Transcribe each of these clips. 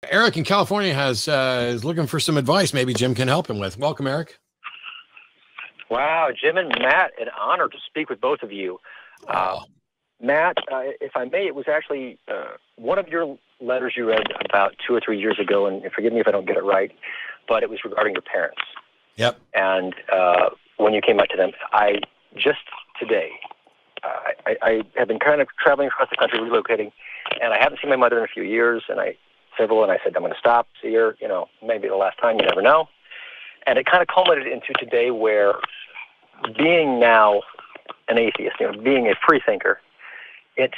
Eric in California is looking for some advice. Maybe Jim can help him with. Welcome, Eric. Wow, Jim and Matt, an honor to speak with both of you. Matt, if I may, it was actually one of your letters you read about 2 or 3 years ago, and forgive me if I don't get it right, but it was regarding your parents. Yep. And when you came out to them, just today, I have been kind of traveling across the country, relocating, and I haven't seen my mother in a few years, and I said, I'm going to stop, see her, maybe the last time, you never know. And it kind of culminated into today where being now an atheist, being a free thinker, it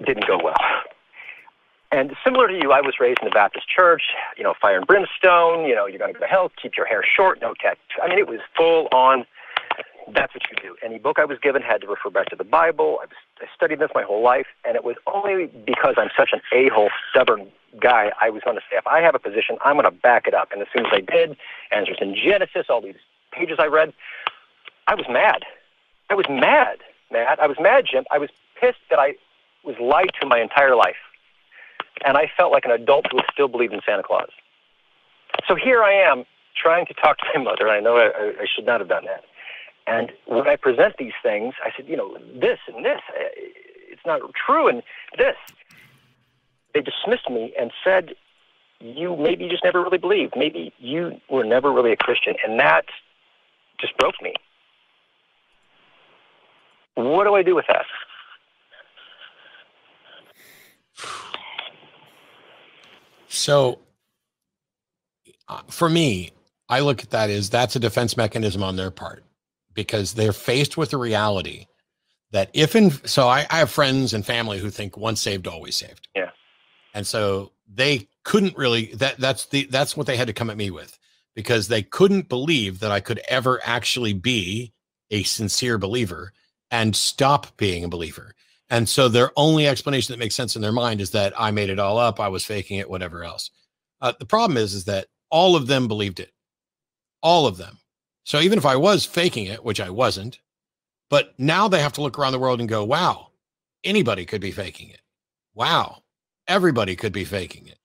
didn't go well. And similar to you, I was raised in the Baptist church, fire and brimstone, you're going to go to hell, keep your hair short, no tattoo. I mean, it was full on, that's what you do. Any book I was given had to refer back to the Bible. I studied this my whole life, and it was only because I'm such an a-hole, stubborn guy, I was going to say, if I have a position, I'm going to back it up. And as soon as I did, answers in Genesis, all these pages I read, I was mad. I was mad, Matt. I was mad, Jim. I was pissed that I was lied to my entire life. And I felt like an adult who still believed in Santa Claus. So here I am trying to talk to my mother, and I know I should not have done that. And when I present these things, I said, this and this, it's not true, and this. They dismissed me and said, maybe you just never really believed. Maybe you were never really a Christian, and that just broke me. What do I do with that? So, for me, I look at that as that's a defense mechanism on their part, because they're faced with the reality that so I have friends and family who think once saved, always saved. Yeah. And so they couldn't really, that's what they had to come at me with, because they couldn't believe that I could ever actually be a sincere believer and stop being a believer. And so their only explanation that makes sense in their mind is that I made it all up, I was faking it, whatever else. The problem is that all of them believed it. All of them. So even if I was faking it, which I wasn't, but now they have to look around the world and go, wow, anybody could be faking it. Wow, everybody could be faking it.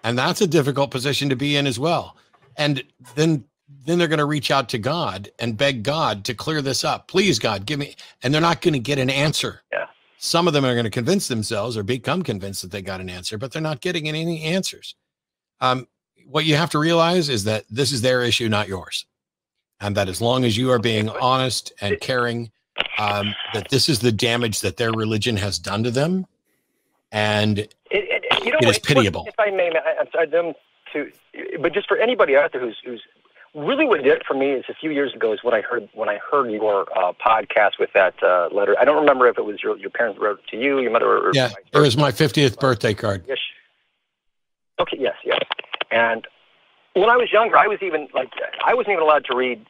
And that's a difficult position to be in as well. And then they're going to reach out to God and beg God to clear this up. Please, God, give me, and they're not going to get an answer. Yeah. Some of them are going to convince themselves or become convinced that they got an answer, but they're not getting any answers. What you have to realize is that this is their issue, not yours. And that as long as you are being honest and caring, that this is the damage that their religion has done to them. And it is pitiable. If I may, I'm sorry, but just for anybody out there who's really what did it for me is a few years ago is when I heard your podcast with that letter. I don't remember if it was your parents wrote it to you, your mother, or yeah, it was my 50th birthday card. Yes. Okay. Yes. And when I was younger, I wasn't even allowed to read,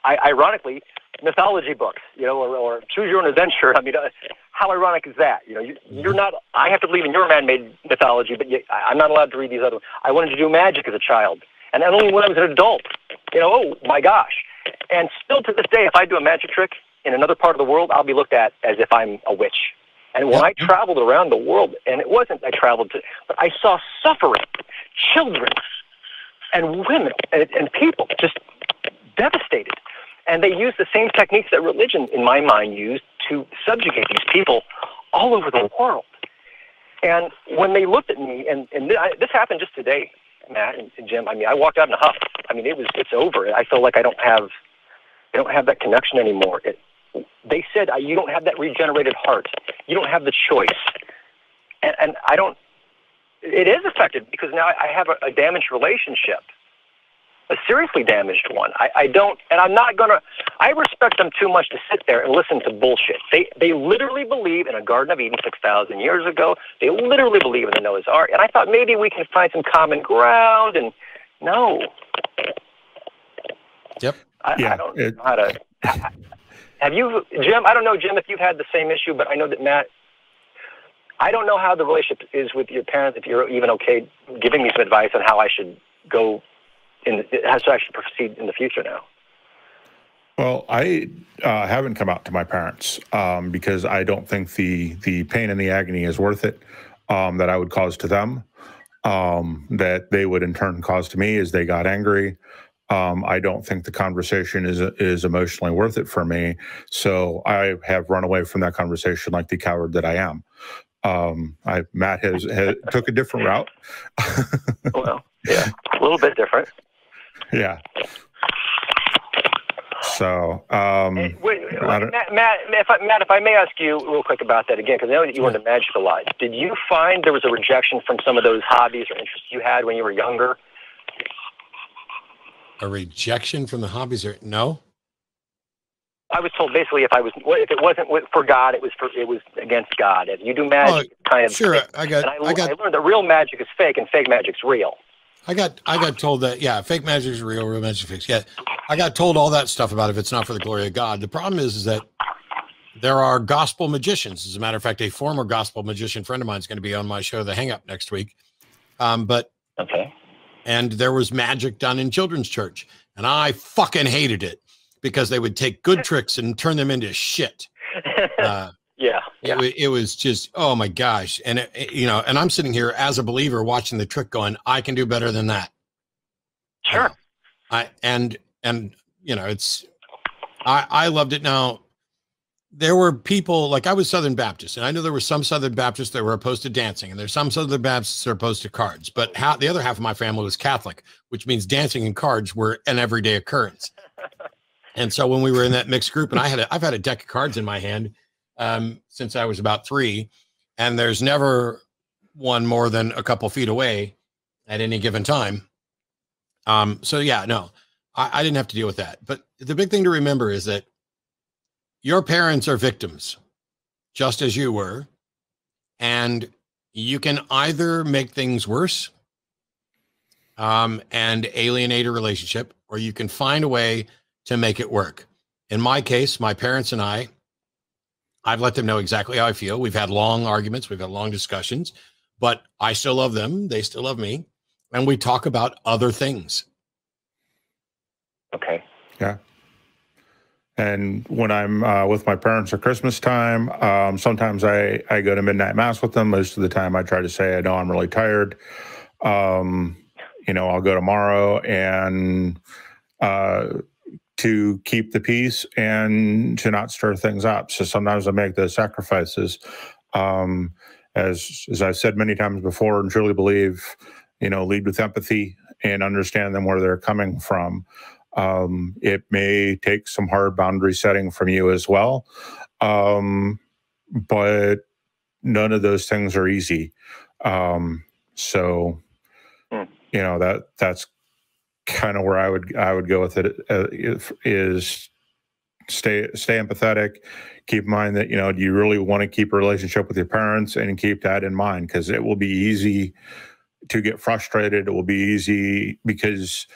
ironically, mythology books, or choose your own adventure. I mean, how ironic is that? You're not. I have to believe in your man-made mythology, but I'm not allowed to read these other ones. I wanted to do magic as a child, and only when I was an adult. Oh my gosh! And still to this day, if I do a magic trick in another part of the world, I'll be looked at as if I'm a witch. And when I traveled around the world, and it wasn't I traveled to, but I saw suffering, children, and women, and people just devastated. And they used the same techniques that religion, in my mind, used to subjugate these people all over the world. And when they looked at me, and this happened just today, Matt and Jim. I mean, I walked out in a huff. I mean, it's over. I feel like I don't have that connection anymore. They said you don't have that regenerated heart. You don't have the choice, and I don't. It is affected because now I have a damaged relationship, a seriously damaged one. I don't, and I'm not gonna. I respect them too much to sit there and listen to bullshit. They literally believe in a Garden of Eden 6,000 years ago. They literally believe in the Noah's Ark, and I thought maybe we can find some common ground. And no. Yep. I don't know how to. Have you, Jim? I don't know, Jim, if you've had the same issue, but I know that Matt. I don't know how the relationship is with your parents. If you're even okay giving me some advice on how I should go how to actually proceed in the future now. Well, I haven't come out to my parents because I don't think the pain and the agony is worth it. that I would cause to them, that they would in turn cause to me as they got angry. I don't think the conversation is emotionally worth it for me. So I have run away from that conversation like the coward that I am. Matt has took a different route. Well, yeah, a little bit different. Yeah. So, hey, Matt, if I may ask you real quick about that again, because I know that you were into magic a lot. Did you find there was a rejection from some of those hobbies or interests you had when you were younger? A rejection from the hobbies, or no? I was told basically if it wasn't for God, it was against God. If you do magic, kind of sure. I learned that real magic is fake and fake magic's real. I got told that, yeah, fake magic is real magic is fake. Yeah, I got told all that stuff about if it's not for the glory of God. The problem is that there are gospel magicians. As a matter of fact, a former gospel magician friend of mine is going to be on my show, The Hang Up, next week. Okay. And there was magic done in children's church, and I fucking hated it because they would take good tricks and turn them into shit. Yeah. It was just, oh my gosh. And and I'm sitting here as a believer watching the trick going, I can do better than that. Sure. I loved it. Now, there were people, like I was Southern Baptist, and I know there were some Southern Baptists that were opposed to dancing, and there's some Southern Baptists that are opposed to cards, but the other half of my family was Catholic, which means dancing and cards were an everyday occurrence. And so when we were in that mixed group, and I've had a deck of cards in my hand since I was about 3, and there's never one more than a couple feet away at any given time. So yeah, no, I didn't have to deal with that. But the big thing to remember is that your parents are victims, just as you were, and you can either make things worse and alienate a relationship, or you can find a way to make it work. In my case, my parents and I've let them know exactly how I feel. We've had long arguments. We've had long discussions, but I still love them. They still love me. And we talk about other things. Okay. Yeah. And when I'm with my parents at Christmas time, sometimes I go to midnight mass with them. Most of the time I try to say, I know I'm really tired. I'll go tomorrow and to keep the peace and to not stir things up. So sometimes I make those sacrifices. As I've said many times before and truly believe, lead with empathy and understand them where they're coming from. It may take some hard boundary setting from you as well. But none of those things are easy. That's kind of where I would go with it, is stay empathetic. Keep in mind that, you really want to keep a relationship with your parents and keep that in mind, because it will be easy to get frustrated. It will be easy because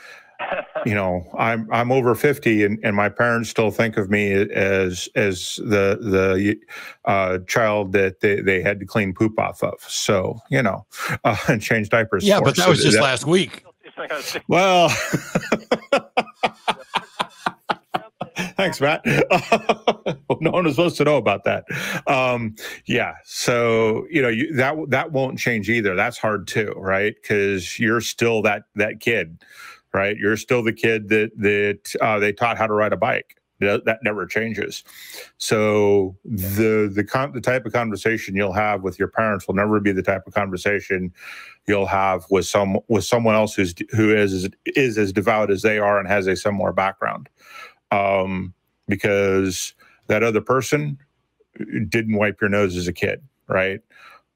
I'm over 50 and my parents still think of me as the child that they had to clean poop off of. So, and change diapers. Yeah, but that was just last week. Well, thanks, Matt. No one was supposed to know about that. Yeah. So, that won't change either. That's hard too, right? Because you're still that kid. Right, you're still the kid that they taught how to ride a bike. That never changes. So the type of conversation you'll have with your parents will never be the type of conversation you'll have with someone else who is as devout as they are and has a similar background, because that other person didn't wipe your nose as a kid, right?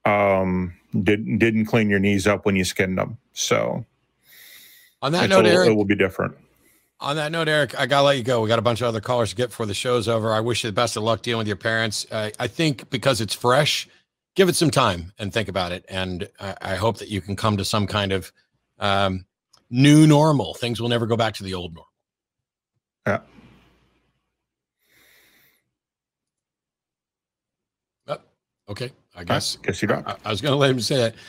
Didn't clean your knees up when you skinned them. So. On that note, Eric, it will be different. On that note, Eric, I got to let you go. We got a bunch of other callers to get before the show's over. I wish you the best of luck dealing with your parents. I think because it's fresh, give it some time and think about it. And I hope that you can come to some kind of new normal. Things will never go back to the old normal. Yeah. Okay. I guess you don't. I was going to let him say that.